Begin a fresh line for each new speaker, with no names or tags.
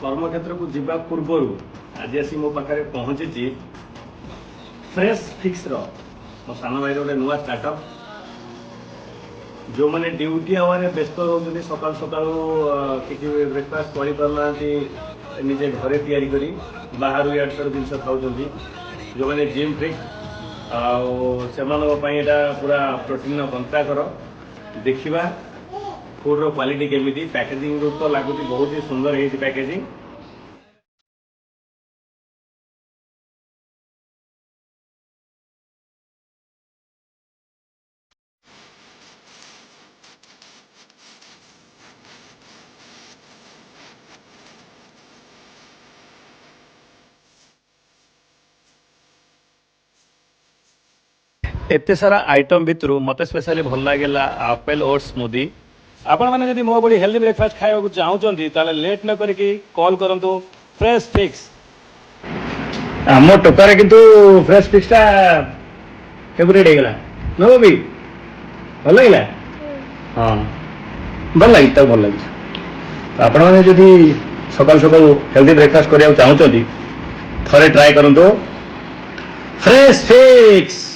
कर्मक्षेत्र को जीवा पूर्व आज आसी मो पाखे पहुंची फ्रेश फिक्स मो सान भाई गोटे नुआ स्टार्टअप जो मैंने ड्यूटी आवर व्यस्त रोचे सकाल सकाल किसी ब्रेकफास्ट कर निजे घरे तैयारी करी बाहर यार जिन खाऊँ जो मैंने जिम फ्रिक आटा पूरा प्रोटीन बंता कर देखा फूड क्वालिटी केमी पैकेजिंग तो लगुच बहुत ही सुंदर है पैकेजिंग एते सारा आइटम भितर मत स्पेशली भल लगे आपेल ओट्स स्मूदी आपण मैंने जब मो बड़ी हेल्दी ब्रेकफास्ट खाया चाहूँगी ताले लेट न करके कॉल करूँ फ्रेश फिक्स आम टोकार किंतु फ्रेश फिक्सटा फेवरेट होगा नो भी भल लगे हाँ भल लगी तक भल लगी आपण मैंने जब सकाल सकाल हेल्दी ब्रेकफास्ट करने चाहूँगी थे ट्राए करूँ फ्रेश फिक्स।